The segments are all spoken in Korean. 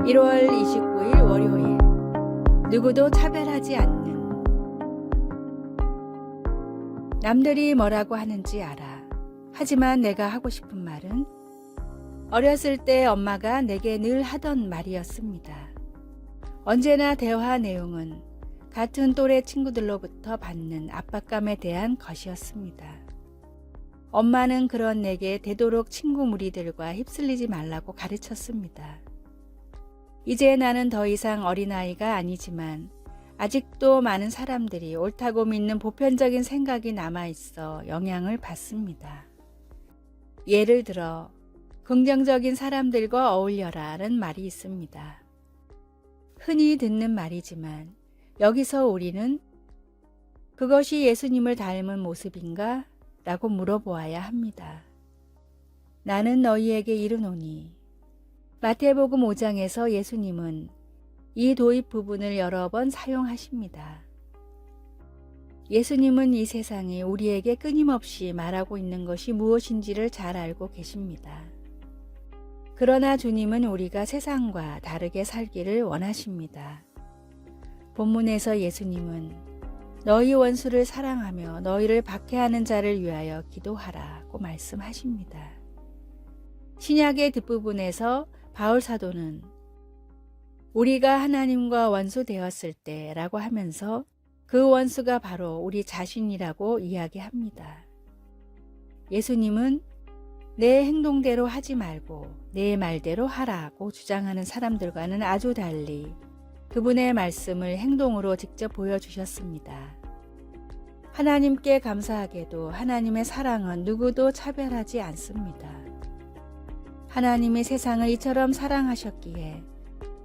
1월 29일 월요일. 누구도 차별하지 않는. 남들이 뭐라고 하는지 알아. 하지만 내가 하고 싶은 말은 어렸을 때 엄마가 내게 늘 하던 말이었습니다. 언제나 대화 내용은 같은 또래 친구들로부터 받는 압박감에 대한 것이었습니다. 엄마는 그런 내게 되도록 친구 무리들과 휩쓸리지 말라고 가르쳤습니다. 이제 나는 더 이상 어린아이가 아니지만 아직도 많은 사람들이 옳다고 믿는 보편적인 생각이 남아있어 영향을 받습니다. 예를 들어 긍정적인 사람들과 어울려라는 말이 있습니다. 흔히 듣는 말이지만 여기서 우리는 그것이 예수님을 닮은 모습인가? 라고 물어보아야 합니다. 나는 너희에게 이르노니 마태복음 5장에서 예수님은 이 도입 부분을 여러 번 사용하십니다. 예수님은 이 세상이 우리에게 끊임없이 말하고 있는 것이 무엇인지를 잘 알고 계십니다. 그러나 주님은 우리가 세상과 다르게 살기를 원하십니다. 본문에서 예수님은 너희 원수를 사랑하며 너희를 박해하는 자를 위하여 기도하라고 말씀하십니다. 신약의 뒷부분에서 바울 사도는 우리가 하나님과 원수 되었을 때라고 하면서 그 원수가 바로 우리 자신이라고 이야기합니다. 예수님은 내 행동대로 하지 말고 내 말대로 하라고 주장하는 사람들과는 아주 달리 그분의 말씀을 행동으로 직접 보여주셨습니다. 하나님께 감사하게도 하나님의 사랑은 누구도 차별하지 않습니다. 하나님이 세상을 이처럼 사랑하셨기에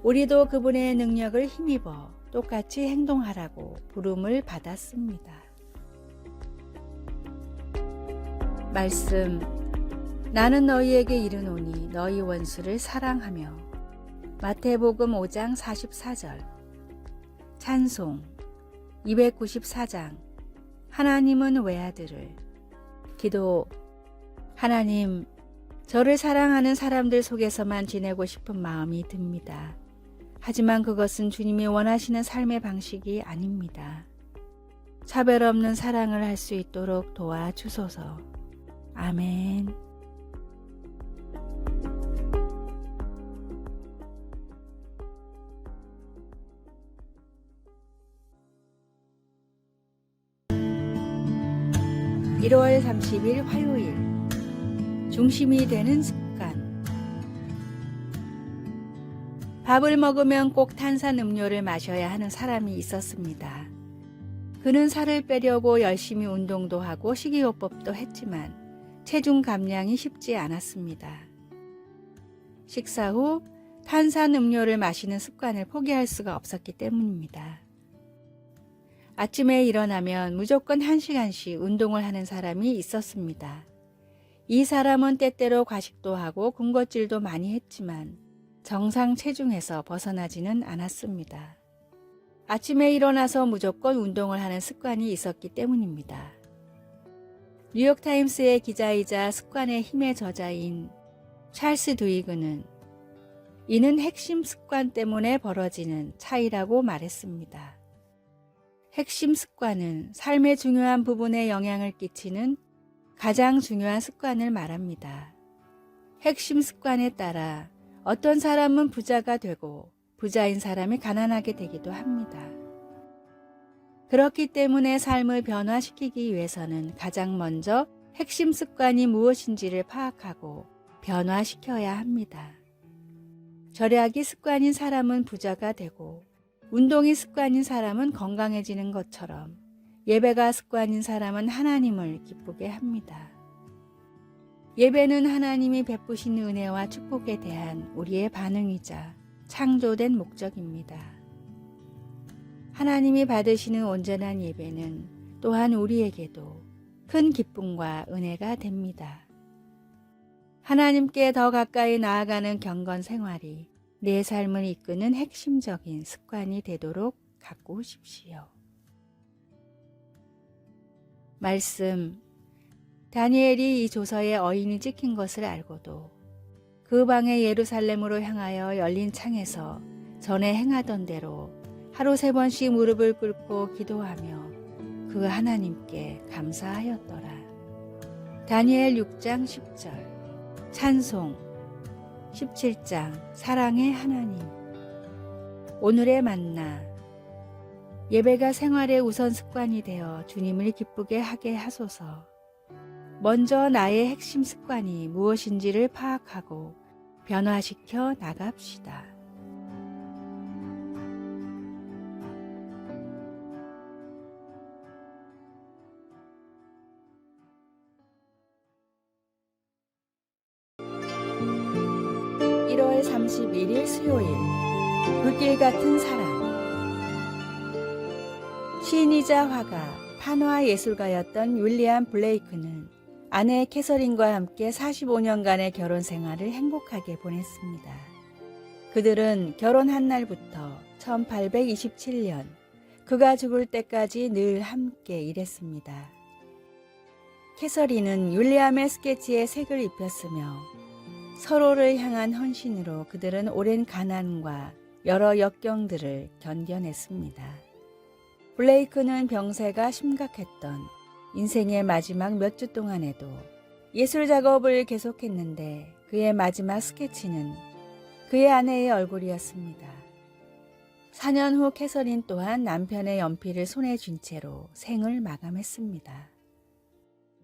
우리도 그분의 능력을 힘입어 똑같이 행동하라고 부름을 받았습니다. 말씀. 나는 너희에게 이르노니 너희 원수를 사랑하며. 마태복음 5장 44절. 찬송 294장. 하나님은 외아들을. 기도. 하나님, 저를 사랑하는 사람들 속에서만 지내고 싶은 마음이 듭니다. 하지만 그것은 주님이 원하시는 삶의 방식이 아닙니다. 차별 없는 사랑을 할 수 있도록 도와주소서. 아멘. (1월 30일) 화요일. 중심이 되는 습관. 밥을 먹으면 꼭 탄산음료를 마셔야 하는 사람이 있었습니다. 그는 살을 빼려고 열심히 운동도 하고 식이요법도 했지만 체중 감량이 쉽지 않았습니다. 식사 후 탄산음료를 마시는 습관을 포기할 수가 없었기 때문입니다. 아침에 일어나면 무조건 1시간씩 운동을 하는 사람이 있었습니다. 이 사람은 때때로 과식도 하고 군것질도 많이 했지만 정상 체중에서 벗어나지는 않았습니다. 아침에 일어나서 무조건 운동을 하는 습관이 있었기 때문입니다. 뉴욕타임스의 기자이자 습관의 힘의 저자인 찰스 두이그는 이는 핵심 습관 때문에 벌어지는 차이라고 말했습니다. 핵심 습관은 삶의 중요한 부분에 영향을 끼치는 가장 중요한 습관을 말합니다. 핵심 습관에 따라 어떤 사람은 부자가 되고 부자인 사람이 가난하게 되기도 합니다. 그렇기 때문에 삶을 변화시키기 위해서는 가장 먼저 핵심 습관이 무엇인지를 파악하고 변화시켜야 합니다. 절약이 습관인 사람은 부자가 되고 운동이 습관인 사람은 건강해지는 것처럼 예배가 습관인 사람은 하나님을 기쁘게 합니다. 예배는 하나님이 베푸신 은혜와 축복에 대한 우리의 반응이자 창조된 목적입니다. 하나님이 받으시는 온전한 예배는 또한 우리에게도 큰 기쁨과 은혜가 됩니다. 하나님께 더 가까이 나아가는 경건 생활이 내 삶을 이끄는 핵심적인 습관이 되도록 가꾸십시오. 말씀. 다니엘이 이 조서에 어인이 찍힌 것을 알고도 그 그 방에 예루살렘으로 향하여 열린 창에서 전에 행하던 대로 하루 3번씩 무릎을 꿇고 기도하며 그 하나님께 감사하였더라. 다니엘 6장 10절. 찬송 17장 사랑의 하나님. 오늘의 만나. 예배가 생활의 우선 습관이 되어 주님을 기쁘게 하게 하소서. 먼저 나의 핵심 습관이 무엇인지를 파악하고 변화시켜 나갑시다. (1월 31일) 수요일. 불길 같은 사랑. 시인이자 화가, 판화 예술가였던 윌리엄 블레이크는 아내 캐서린과 함께 45년간의 결혼 생활을 행복하게 보냈습니다. 그들은 결혼한 날부터 1827년 그가 죽을 때까지 늘 함께 일했습니다. 캐서린은 윌리엄의 스케치에 색을 입혔으며 서로를 향한 헌신으로 그들은 오랜 가난과 여러 역경들을 견뎌냈습니다. 블레이크는 병세가 심각했던 인생의 마지막 몇 주 동안에도 예술 작업을 계속했는데 그의 마지막 스케치는 그의 아내의 얼굴이었습니다. 4년 후 캐서린 또한 남편의 연필을 손에 쥔 채로 생을 마감했습니다.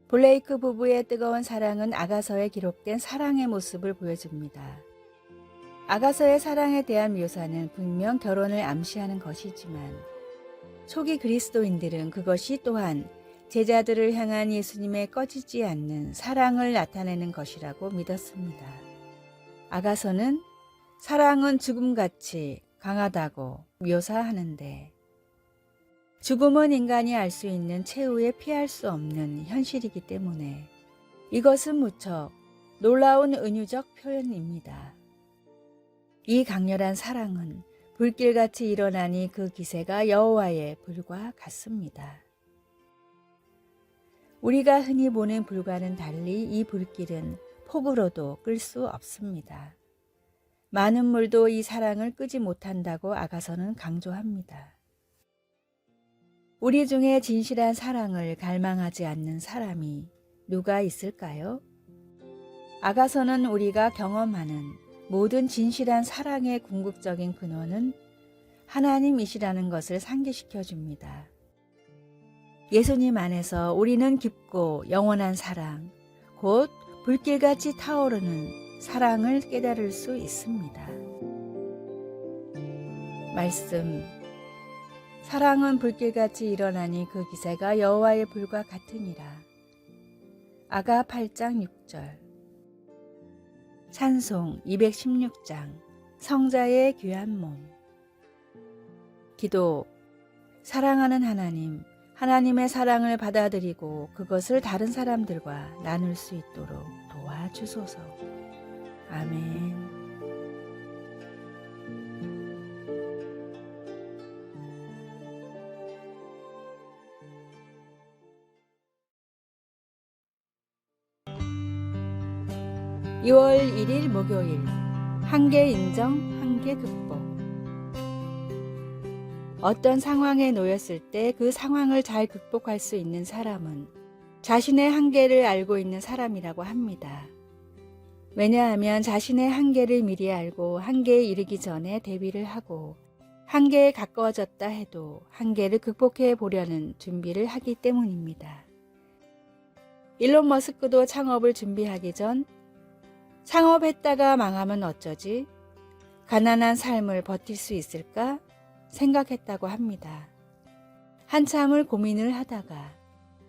블레이크 부부의 뜨거운 사랑은 아가서에 기록된 사랑의 모습을 보여줍니다. 아가서의 사랑에 대한 묘사는 분명 결혼을 암시하는 것이지만 초기 그리스도인들은 그것이 또한 제자들을 향한 예수님의 꺼지지 않는 사랑을 나타내는 것이라고 믿었습니다. 아가서는 사랑은 죽음같이 강하다고 묘사하는데 죽음은 인간이 알 수 있는 최후의 피할 수 없는 현실이기 때문에 이것은 무척 놀라운 은유적 표현입니다. 이 강렬한 사랑은 불길같이 일어나니 그 기세가 여호와의 불과 같습니다. 우리가 흔히 보는 불과는 달리 이 불길은 폭우로도 끌 수 없습니다. 많은 물도 이 사랑을 끄지 못한다고 아가서는 강조합니다. 우리 중에 진실한 사랑을 갈망하지 않는 사람이 누가 있을까요? 아가서는 우리가 경험하는 모든 진실한 사랑의 궁극적인 근원은 하나님이시라는 것을 상기시켜 줍니다. 예수님 안에서 우리는 깊고 영원한 사랑, 곧 불길같이 타오르는 사랑을 깨달을 수 있습니다. 말씀. 사랑은 불길같이 일어나니 그 기세가 여호와의 불과 같으니라. 아가 8장 6절. 찬송 216장. 성자의 귀한 몸. 기도. 사랑하는 하나님, 하나님의 사랑을 받아들이고 그것을 다른 사람들과 나눌 수 있도록 도와주소서. 아멘. (2월 1일) 목요일. 한계 인정, 한계 극복. 어떤 상황에 놓였을 때 그 상황을 잘 극복할 수 있는 사람은 자신의 한계를 알고 있는 사람이라고 합니다. 왜냐하면 자신의 한계를 미리 알고 한계에 이르기 전에 대비를 하고 한계에 가까워졌다 해도 한계를 극복해 보려는 준비를 하기 때문입니다. 일론 머스크도 창업을 준비하기 전 창업했다가 망하면 어쩌지? 가난한 삶을 버틸 수 있을까? 생각했다고 합니다. 한참을 고민을 하다가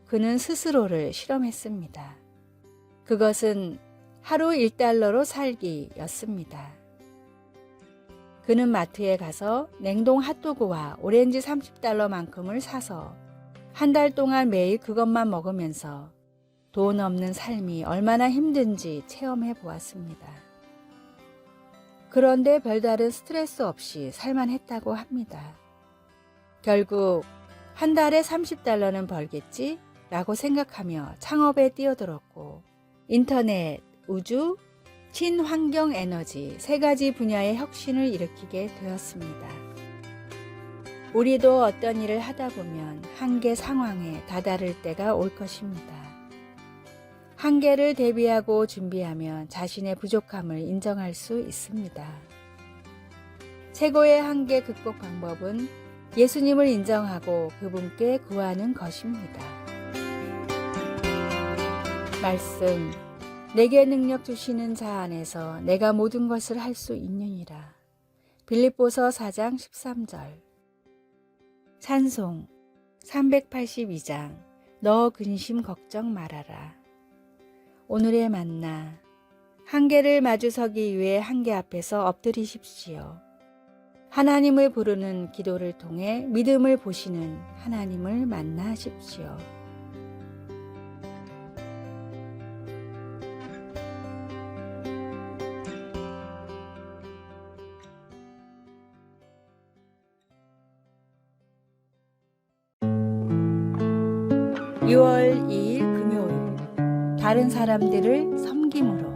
그는 스스로를 실험했습니다. 그것은 하루 1달러로 살기였습니다. 그는 마트에 가서 냉동 핫도그와 오렌지 30달러만큼을 사서 한 달 동안 매일 그것만 먹으면서 돈 없는 삶이 얼마나 힘든지 체험해 보았습니다. 그런데 별다른 스트레스 없이 살만했다고 합니다. 결국 한 달에 30달러는 벌겠지? 라고 생각하며 창업에 뛰어들었고 인터넷, 우주, 친환경 에너지 세 가지 분야의 혁신을 일으키게 되었습니다. 우리도 어떤 일을 하다 보면 한계 상황에 다다를 때가 올 것입니다. 한계를 대비하고 준비하면 자신의 부족함을 인정할 수 있습니다. 최고의 한계 극복 방법은 예수님을 인정하고 그분께 구하는 것입니다. 말씀, 내게 능력 주시는 자 안에서 내가 모든 것을 할 수 있느니라. 빌립보서 4장 13절. 찬송 382장 너 근심 걱정 말아라. 오늘의 만나, 한계를 마주서기 위해 한계 앞에서 엎드리십시오. 하나님을 부르는 기도를 통해 믿음을 보시는 하나님을 만나십시오. (6월 2일) 금요일, 다른 사람들을 섬김으로.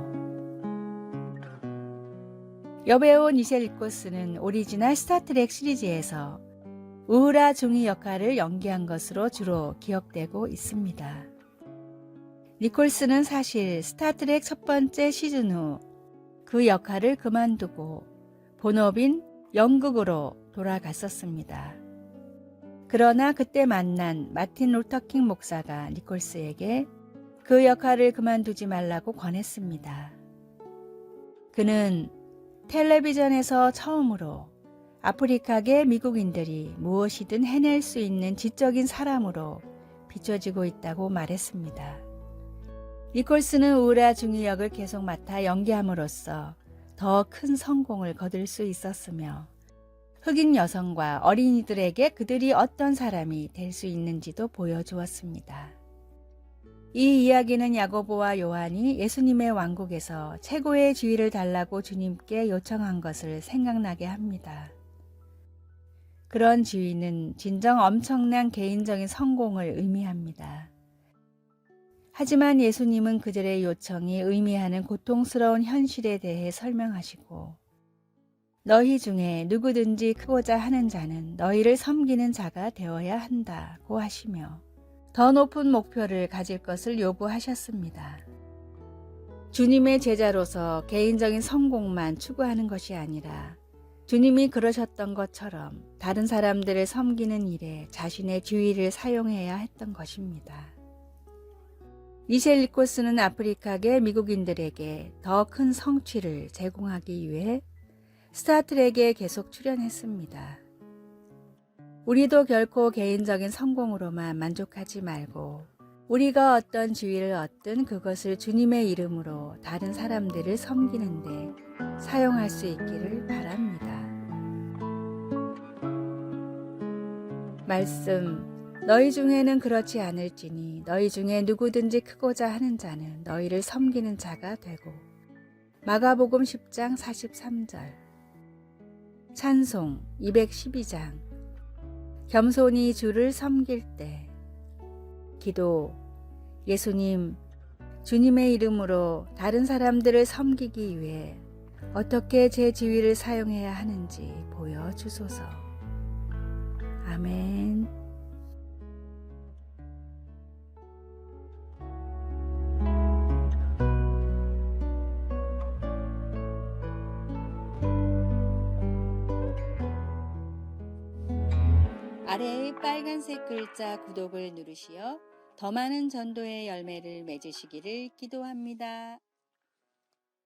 여배우 니셸 리코스는 오리지널 스타트렉 시리즈에서 우후라 중이 역할을 연기한 것으로 주로 기억되고 있습니다. 니콜스는 사실 스타트렉 첫 번째 시즌 후 그 역할을 그만두고 본업인 연극으로 돌아갔었습니다. 그러나 그때 만난 마틴 루터킹 목사가 니콜스에게 그 역할을 그만두지 말라고 권했습니다. 그는 텔레비전에서 처음으로 아프리카계 미국인들이 무엇이든 해낼 수 있는 지적인 사람으로 비춰지고 있다고 말했습니다. 니콜스는 우라 중이 역을 계속 맡아 연기함으로써 더 큰 성공을 거둘 수 있었으며 흑인 여성과 어린이들에게 그들이 어떤 사람이 될 수 있는지도 보여주었습니다. 이 이야기는 야고보와 요한이 예수님의 왕국에서 최고의 지위를 달라고 주님께 요청한 것을 생각나게 합니다. 그런 지위는 진정 엄청난 개인적인 성공을 의미합니다. 하지만 예수님은 그들의 요청이 의미하는 고통스러운 현실에 대해 설명하시고 너희 중에 누구든지 크고자 하는 자는 너희를 섬기는 자가 되어야 한다고 하시며 더 높은 목표를 가질 것을 요구하셨습니다. 주님의 제자로서 개인적인 성공만 추구하는 것이 아니라 주님이 그러셨던 것처럼 다른 사람들을 섬기는 일에 자신의 지위를 사용해야 했던 것입니다. 니셸 리코스는 아프리카계 미국인들에게 더 큰 성취를 제공하기 위해 스타트rek에 계속 출연했습니다. 우리도 결코 개인적인 성공으로만 만족하지 말고 우리가 어떤 지위를 얻든 그것을 주님의 이름으로 다른 사람들을 섬기는 데 사용할 수 있기를 바랍니다. 말씀, 너희 중에는 그렇지 않을지니 너희 중에 누구든지 크고자 하는 자는 너희를 섬기는 자가 되고. 마가복음 10장 43절. 찬송 212장 겸손히 주를 섬길 때. 기도, 예수님, 주님의 이름으로 다른 사람들을 섬기기 위해 어떻게 제 지위를 사용해야 하는지 보여주소서. 아멘. 아래의 빨간색 글자 구독을 누르시어 더 많은 전도의 열매를 맺으시기를 기도합니다.